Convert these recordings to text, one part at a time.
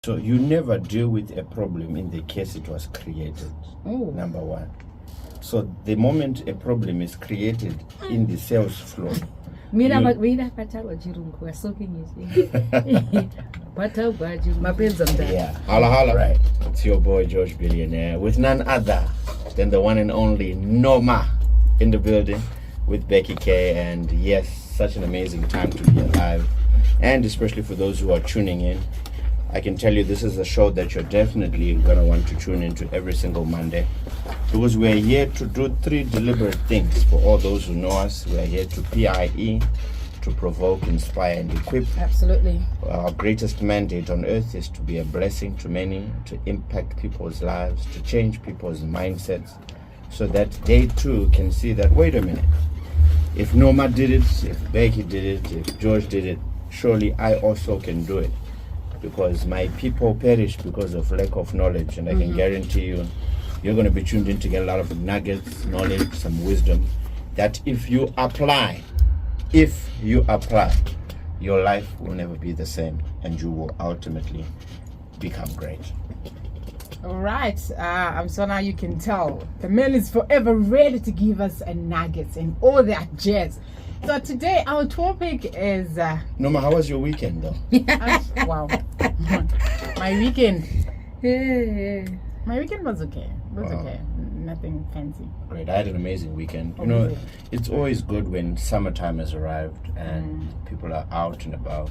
So you never deal with a problem in the case it was created. Oh. Number one. So the moment a problem is created in the sales floor, Mina pathalwa chirungu asoke ngithi. Pathalwa chirungu mapenza mdala. yeah, holla, right. It's your boy George Billionaire with none other than the one and only Noma in the building with Becky K. And yes, such an amazing time to be alive, and especially for those who are tuning in. I can tell you this is a show that you're definitely gonna want to tune into every single Monday, because we're here to do three deliberate things. For all those who know us, we're here to PIE, to provoke, inspire, and equip. Absolutely. Our greatest mandate on earth is to be a blessing to many, to impact people's lives, to change people's mindsets, so that they too can see that, wait a minute, if Noma did it, if Becky did it, if George did it, surely I also can do it. Because my people perish because of lack of knowledge, and I can guarantee you, you're going to be tuned in to get a lot of nuggets, knowledge, some wisdom, that if you apply, your life will never be the same, and you will ultimately become great. All right, so now you can tell the man is forever ready to give us a nuggets and all that jazz. So today our topic is Noma, how was your weekend though? Wow. My weekend Yeah. was okay. Okay. Nothing fancy. Great. I had an amazing weekend. You know, it's always good when summertime has arrived and people are out and about.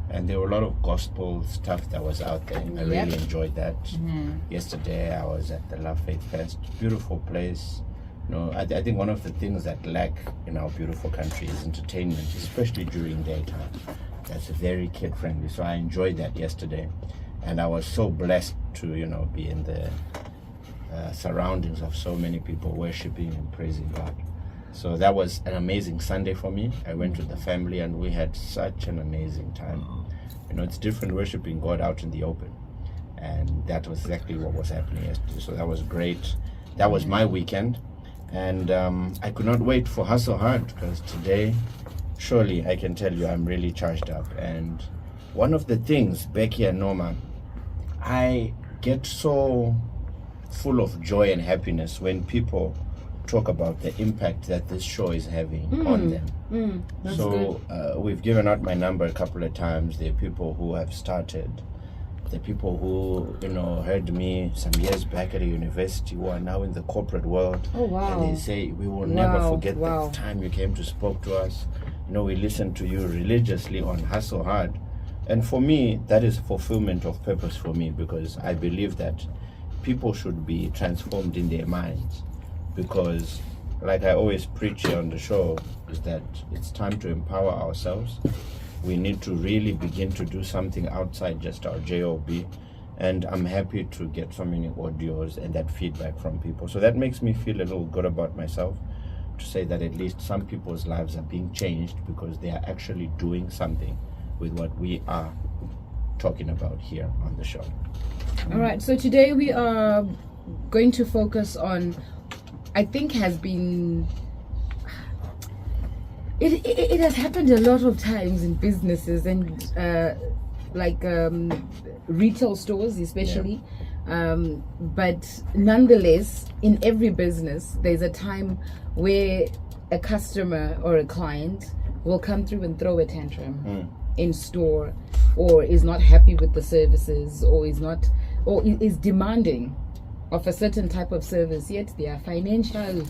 And there were a lot of gospel stuff that was out there. I really enjoyed that. Yesterday I was at the Love Faith Fest. Beautiful place. You know, I think one of the things that lack in our beautiful country is entertainment, especially during daytime. That's very kid friendly. So I enjoyed that yesterday. And I was so blessed to, you know, be in the surroundings of so many people worshiping and praising God. So that was an amazing Sunday for me. I went with the family and we had such an amazing time. You know, it's different worshiping God out in the open. And that was exactly what was happening yesterday. So that was great. That was my weekend. And I could not wait for Hustle Hard, because today, surely I can tell you I'm really charged up. And one of the things, Becky and Noma, I get so full of joy and happiness when people talk about the impact that this show is having on them. So we've given out my number a couple of times. There are people who have started, the people who, you know, heard me some years back at a university who are now in the corporate world. Oh, wow. And they say, we will never forget the time you came to spoke to us. You know, we listened to you religiously on Hustle Hard. And for me, that is fulfillment of purpose for me, because I believe that people should be transformed in their minds. Because, like I always preach here on the show, is that it's time to empower ourselves. We need to really begin to do something outside just our job. And I'm happy to get so many audios and that feedback from people. So that makes me feel a little good about myself, to say that at least some people's lives are being changed because they are actually doing something with what we are talking about here on the show. All right, so today we are going to focus on, I think has been, it has happened a lot of times in businesses and retail stores especially. But nonetheless, in every business, there's a time where a customer or a client will come through and throw a tantrum in store, or is not happy with the services, or is demanding of a certain type of service, yet their financial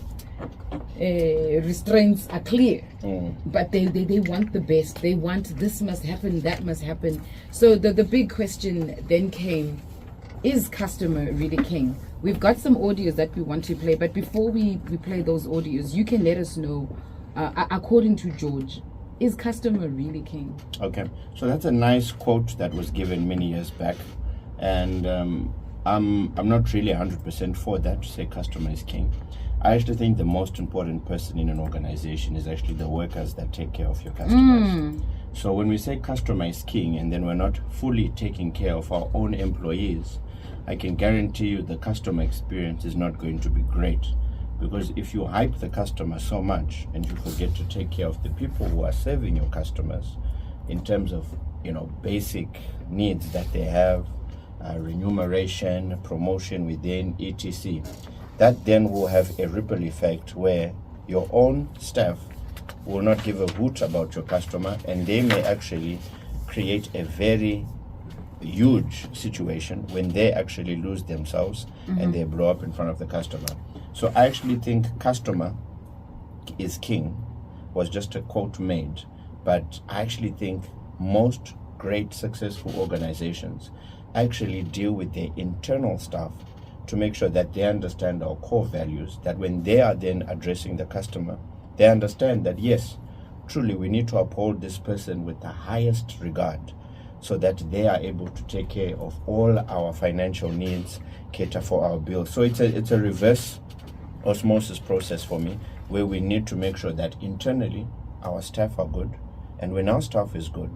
restraints are clear, but they want the best. They want this must happen, that must happen. So the big question then came, is customer really king? We've got some audios that we want to play, but before we play those audios, you can let us know, according to George, is customer really king? Okay, so that's a nice quote that was given many years back, and I'm not really 100% for that, to say customer is king. I actually think the most important person in an organization is actually the workers that take care of your customers. So when we say customer is king and then we're not fully taking care of our own employees, I can guarantee you the customer experience is not going to be great. Because if you hype the customer so much and you forget to take care of the people who are serving your customers in terms of, you know, basic needs that they have, remuneration, promotion within etc. That then will have a ripple effect where your own staff will not give a hoot about your customer, and they may actually create a very huge situation when they actually lose themselves and they blow up in front of the customer. So I actually think customer is king was just a quote made, but I actually think most great successful organizations actually deal with their internal staff to make sure that they understand our core values, that when they are then addressing the customer, they understand that yes, truly we need to uphold this person with the highest regard so that they are able to take care of all our financial needs, cater for our bills. So it's a reverse osmosis process for me, where we need to make sure that internally our staff are good, and when our staff is good,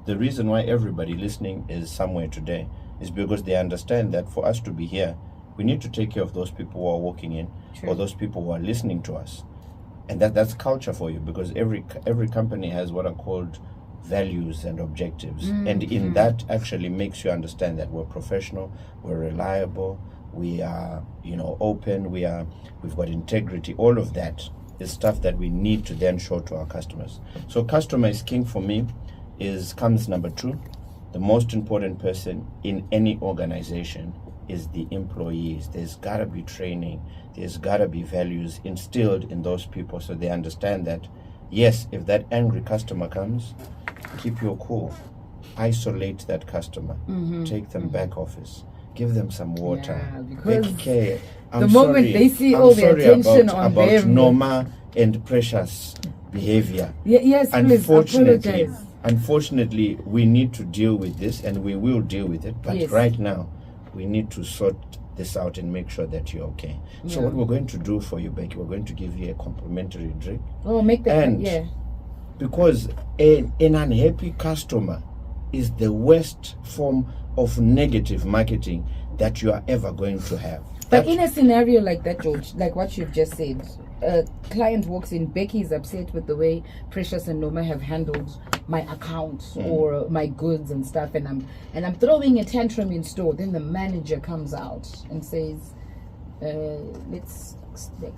the reason why everybody listening is somewhere today is because they understand that for us to be here, we need to take care of those people who are walking in, or those people who are listening to us. And that's culture for you, because every company has what are called values and objectives, and in that actually makes you understand that we're professional, we're reliable, we are open, we've got integrity. All of that is stuff that we need to then show to our customers. So customer is king for me. Comes number 2. The most important person in any organization is the employees. There's got to be training, there's got to be values instilled in those people, so they understand that yes, if that angry customer comes, keep your cool, isolate that customer, take them back office, give them some water, because take care. The moment they see all the attention on about them, Norma and Precious behavior. Yes, please apologize. Unfortunately, we need to deal with this, and we will deal with it. But right now, we need to sort this out and make sure that you're okay. So what we're going to do for you, Becky, we're going to give you a complimentary drink. Oh, make that, because an unhappy customer is the worst form of negative marketing that you are ever going to have. But in a scenario like that, George, like what you've just said, a client walks in, Becky is upset with the way Precious and Norma have handled my account or my goods and stuff, and I'm throwing a tantrum in store. Then the manager comes out and says, let's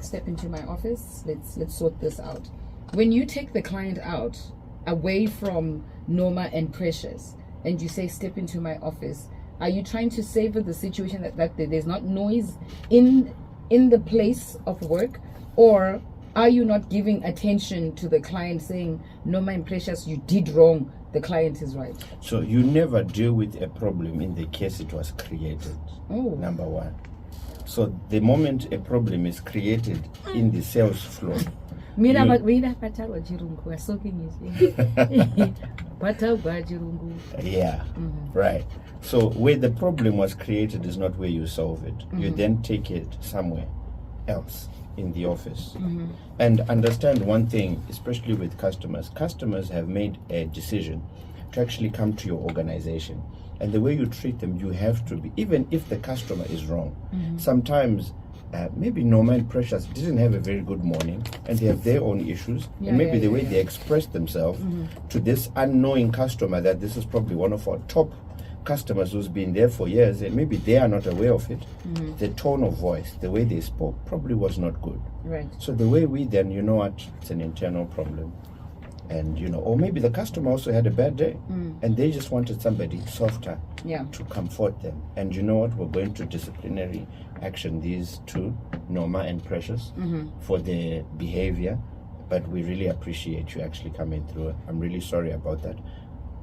step into my office, let's sort this out. When you take the client out away from Norma and Precious and you say step into my office, are you trying to savor the situation that there's not noise in the place of work? Or are you not giving attention to the client, saying, Norma and Precious, you did wrong, the client is right? So you never deal with a problem in the case it was created, number 1. So the moment a problem is created in the sales floor, right. So where the problem was created is not where you solve it. You then take it somewhere else in the office. And understand one thing, especially with customers. Customers have made a decision to actually come to your organization. And the way you treat them, you have to be, even if the customer is wrong. Sometimes maybe Norma and Precious didn't have a very good morning, and they have their own issues, and maybe the way they express themselves to this unknowing customer, that this is probably one of our top customers who's been there for years, and maybe they are not aware of it. The tone of voice, the way they spoke, probably was not good. Right. So the way we then, it's an internal problem. And or maybe the customer also had a bad day, and they just wanted somebody softer to comfort them. And you know what? We're going to disciplinary action these 2, Norma and Precious, for their behavior. But we really appreciate you actually coming through. I'm really sorry about that.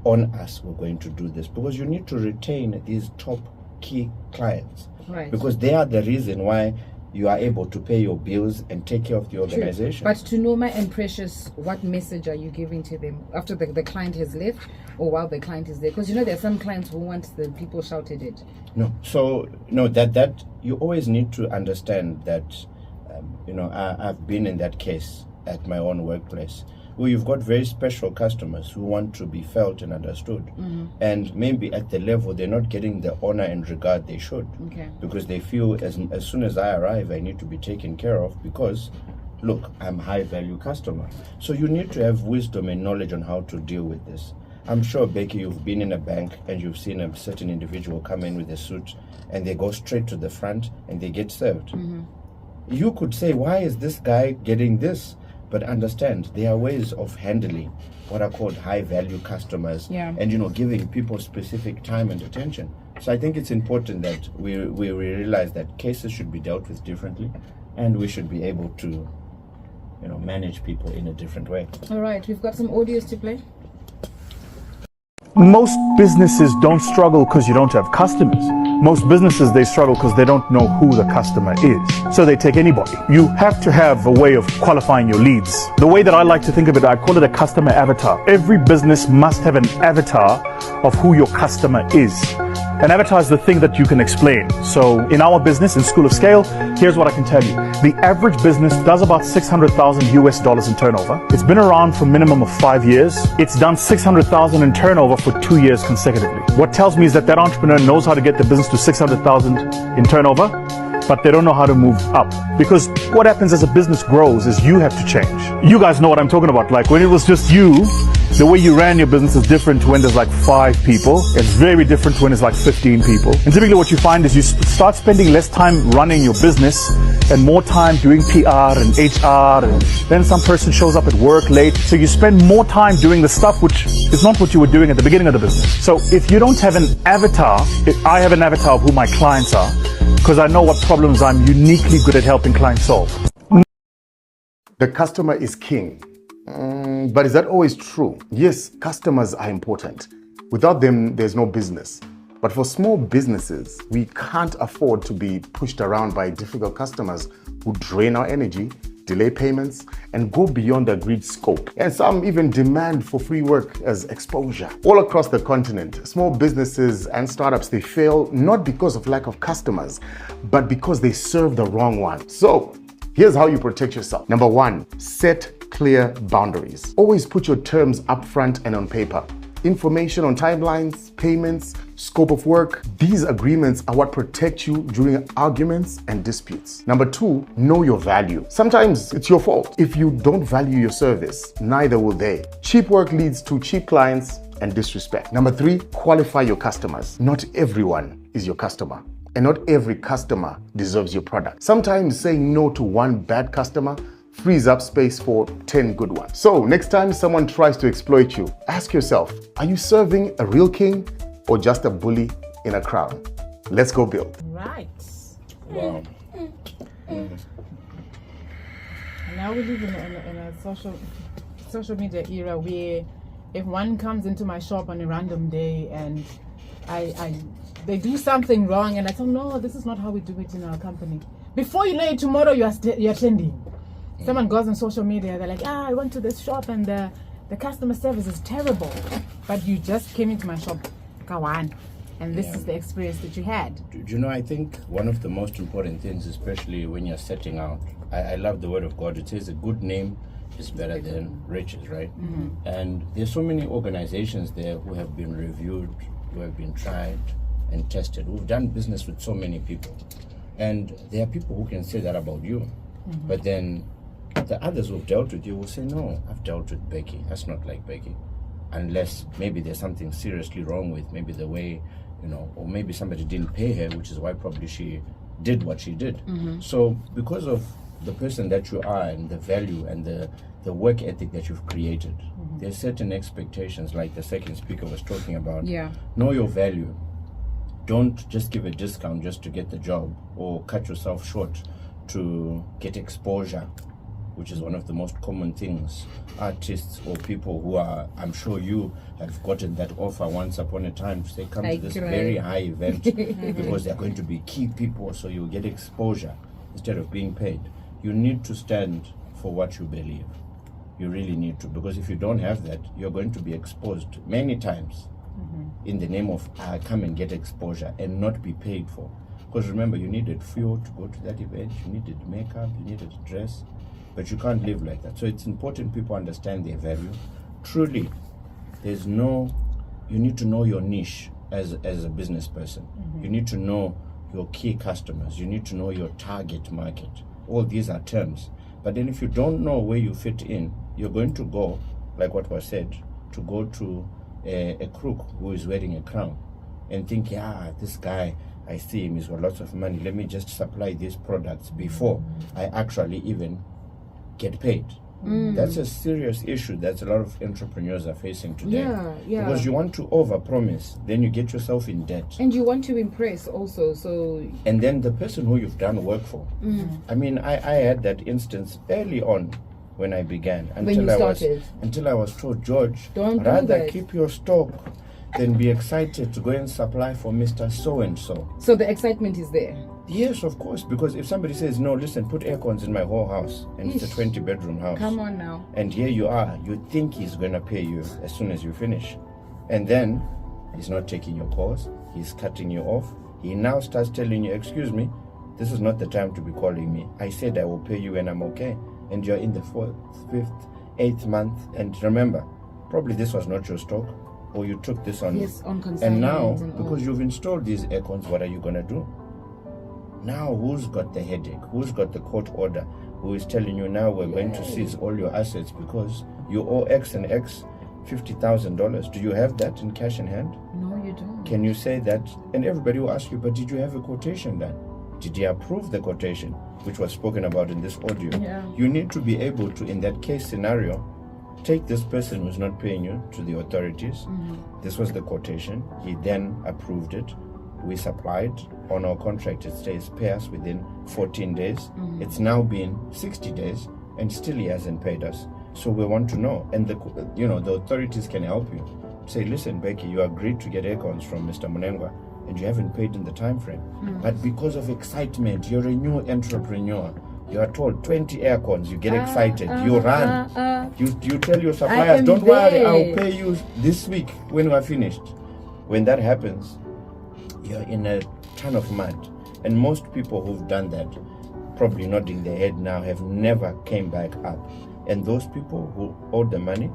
On us, we're going to do this, because you need to retain these top key clients, right? Because they are the reason why you are able to pay your bills and take care of the organization. But to Norma and Precious, what message are you giving to them after the client has left, or while the client is there? Because there are some clients who want the people shouted at. No, so that you always need to understand that. I've been in that case at my own workplace, where you've got very special customers who want to be felt and understood, and maybe at the level they're not getting the honor and regard they should, because they feel as soon as I arrive I need to be taken care of, because look, I'm a high value customer. So you need to have wisdom and knowledge on how to deal with this. I'm sure, Becky, you've been in a bank and you've seen a certain individual come in with a suit and they go straight to the front and they get served. You could say, why is this guy getting this? But understand, there are ways of handling what are called high value customers, and giving people specific time and attention. So I think it's important that we realize that cases should be dealt with differently, and we should be able to manage people in a different way. All right, we've got some audios to play. Most businesses don't struggle because you don't have customers. Most businesses, they struggle because they don't know who the customer is. So they take anybody. You have to have a way of qualifying your leads. The way that I like to think of it, I call it a customer avatar. Every business must have an avatar of who your customer is. An avatar is the thing that you can explain. So in our business, in School of Scale, here's what I can tell you. The average business does about $600,000 US in turnover. It's been around for a minimum of 5 years. It's done $600,000 in turnover for 2 years consecutively. What tells me is that entrepreneur knows how to get the business to 600,000 in turnover, but they don't know how to move up. Because what happens as a business grows is you have to change. You guys know what I'm talking about. Like when it was just you, the way you ran your business is different to when there's like 5 people. It's very different to when it's like 15 people. And typically what you find is you start spending less time running your business and more time doing PR and HR, and then some person shows up at work late. So you spend more time doing the stuff which is not what you were doing at the beginning of the business. So if you don't have an avatar, I have an avatar of who my clients are, because I know what problems I'm uniquely good at helping clients solve. The customer is king. But is that always true? Yes, customers are important. Without them, there's no business. But for small businesses, we can't afford to be pushed around by difficult customers who drain our energy, delay payments, and go beyond the agreed scope. And some even demand for free work as exposure. All across the continent, small businesses and startups, they fail not because of lack of customers, but because they serve the wrong one. So here's how you protect yourself. Number 1, set clear boundaries. Always put your terms up front and on paper. Information on timelines, payments, scope of work. These agreements are what protect you during arguments and disputes. Number 2, know your value. Sometimes it's your fault. If you don't value your service, neither will they. Cheap work leads to cheap clients and disrespect. Number 3, qualify your customers. Not everyone is your customer, and not every customer deserves your product. Sometimes saying no to one bad customer frees up space for 10 good ones. So next time someone tries to exploit you, ask yourself, are you serving a real king or just a bully in a crown? Let's go build. Right. Wow. And now we live in a social media era where if one comes into my shop on a random day and they do something wrong and I tell them, no, this is not how we do it in our company. Before you know it, tomorrow you're trending. Someone goes on social media, they're like, I went to this shop and the customer service is terrible. But you just came into my shop, Kawan, and this is the experience that you had. Do you know, I think one of the most important things, especially when you're setting out, I love the word of God. It says a good name is better than riches, right? And there's so many organizations there who have been reviewed, who have been tried and tested. We've done business with so many people. And there are people who can say that about you. But then the others who've dealt with you will say, no, I've dealt with Becky. That's not like Becky. Unless maybe there's something seriously wrong with maybe the way, or maybe somebody didn't pay her, which is why probably she did what she did. So because of the person that you are and the value and the work ethic that you've created, there's certain expectations like the second speaker was talking about. Know your value. Don't just give a discount just to get the job or cut yourself short to get exposure, which is one of the most common things. Artists or people who are, I'm sure you have gotten that offer once upon a time to say, come to this very high event because they're going to be key people, so you'll get exposure instead of being paid. You need to stand for what you believe. You really need to, because if you don't have that, you're going to be exposed many times in the name of come and get exposure and not be paid for. Because remember, you needed fuel to go to that event, you needed makeup, you needed a dress, but you can't live like that. So it's important people understand their value. Truly, you need to know your niche as a business person. You need to know your key customers. You need to know your target market. All these are terms. But then if you don't know where you fit in, you're going to go, like what was said, to go to a crook who is wearing a crown and think, yeah, this guy, I see him, he's got lots of money, let me just supply these products before I actually even get paid. That's a serious issue that a lot of entrepreneurs are facing today. Yeah. Because you want to overpromise, then you get yourself in debt. And you want to impress also, so... And then the person who you've done work for. I mean, I had that instance early on when I began. Until I was told, George, Don't do rather that. keep your stock than be excited to go and supply for Mr. So-and-so. So the excitement is there. Yes, of course, because if somebody says, no, listen, put air cons in my whole house, and it's a Ish. 20-bedroom house. Come on now. And here you are, you think he's going to pay you as soon as you finish. And then he's not taking your calls, he's cutting you off. He now starts telling you, excuse me, this is not the time to be calling me. I said I will pay you when I'm okay. And you're in the 4th, 5th, 8th month. And remember, probably this was not your stock, or you took this on. Yes, on consignment. And now, and because all. you've installed these air cons, what are you going to do? Now, who's got the headache? Who's got the court order? Who is telling you now we're going to seize all your assets because you owe X and X $50,000? Do you have that in cash in hand? No, you don't. Can you say that? And everybody will ask you, but did you have a quotation done? Did he approve the quotation, which was spoken about in this audio? Yeah. You need to be able to, in that case scenario, take this person who's not paying you to the authorities. This was the quotation. He then approved it. We supplied. On our contract, it says pay us within 14 days. It's now been 60 days, and still he hasn't paid us. So we want to know. And the authorities can help you. Say, listen, Becky, you agreed to get aircons from Mr. Munengwa, and you haven't paid in the time frame. But because of excitement, you're a new entrepreneur. You are told 20 aircons, you get excited, you run. You tell your suppliers, am don't worry, there. I'll pay you this week when we are finished. When that happens, you're in a ton of mud. And most people who've done that, probably nodding their head now, have never came back up. And those people who owe the money,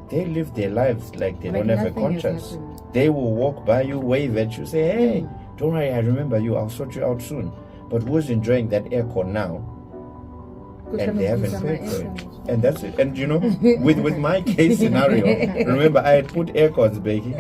they live their lives like they don't have a nothing has conscience. happened. They will walk by you, wave at you, say, hey, don't worry, I remember you, I'll sort you out soon. But who's enjoying that aircon now? And they haven't paid for it. And that's it. And with my case scenario, remember I had put aircons, Becky,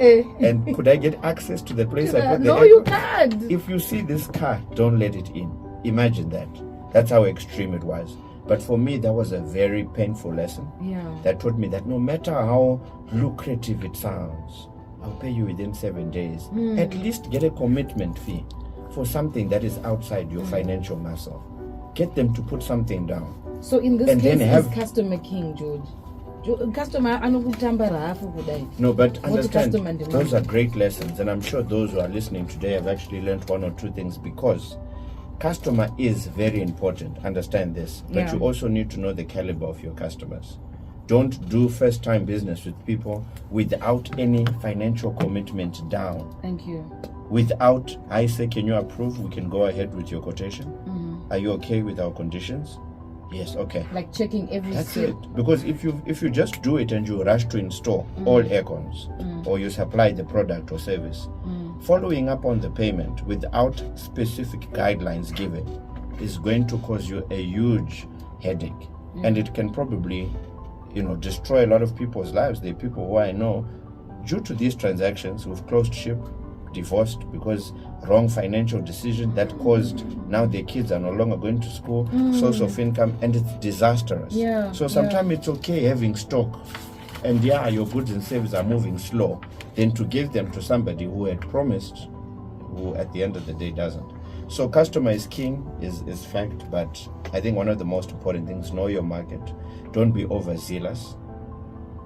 and could I get access to the place I put the No, aircon? you can't. If you see this car, don't let it in. Imagine that. That's how extreme it was. But for me, that was a very painful lesson. Yeah. That taught me that no matter how lucrative it sounds, I'll pay you within 7 days. At least get a commitment fee for something that is outside your financial muscle. Get them to put something down. So in this And case, then have- is customer king, George. Customer anokutamba rafu kudai. No, but What the understand, customer demands. those are great lessons. And I'm sure those who are listening today have actually learned one or two things, because customer is very important. Understand this. But Yeah. you also need to know the caliber of your customers. Don't do first time business with people without any financial commitment down. Thank you. Without, I say, can you approve? We can go ahead with your quotation. Are you okay with our conditions? Yes, okay. Like checking every That's step. it. Because if you just do it and you rush to install all aircons, or you supply the product or service, following up on the payment without specific guidelines given is going to cause you a huge headache, and it can probably, destroy a lot of people's lives. There are people who I know, due to these transactions, who've closed ship, divorced because wrong financial decision that caused now their kids are no longer going to school, source of income, and it's disastrous. Yeah, So sometimes it's okay having stock, and your goods and services are moving slow, than to give them to somebody who had promised, who at the end of the day doesn't. So customer is king is fact, but I think one of the most important things, know your market. Don't be overzealous.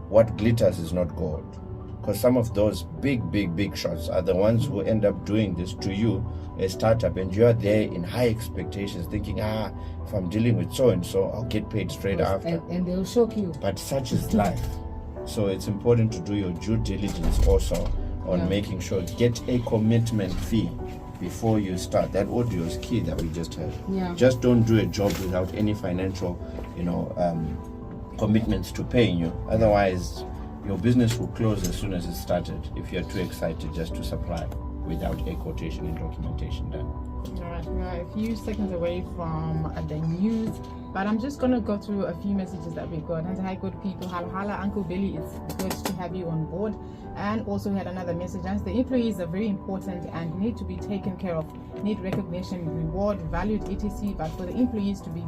What glitters is not gold. Because some of those big shots are the ones who end up doing this to you, a startup, and you're there in high expectations, thinking, if I'm dealing with so-and-so, I'll get paid straight after. And they'll shock you. But such is life. So it's important to do your due diligence also on making sure, get a commitment fee before you start. That audio is key that we just heard. Yeah. Just don't do a job without any financial, commitments to paying you. Otherwise, your business will close as soon as it started if you're too excited just to supply without a quotation and documentation done. Alright, we are a few seconds away from the news, but I'm just gonna go through a few messages that we got. And hi, good people. Hala, Uncle Billy, it's good to have you on board. And also we had another message. As the employees are very important and need to be taken care of, need recognition, reward, valued, etc. But for the employees to be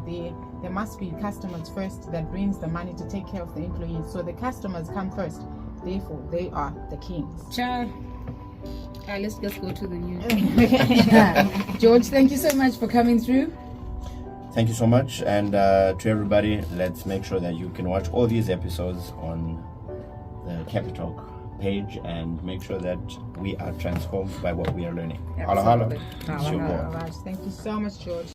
there must be customers first that brings the money to take care of the employees. So the customers come first. Therefore, they are the kings. Ciao. Let's just go to the news. George, thank you so much for coming through. Thank you so much, and to everybody, let's make sure that you can watch all these episodes on the Capitalk page and make sure that we are transformed by what we are learning. Hala hala. Absolutely. It's your boy. Alright, thank you so much, George.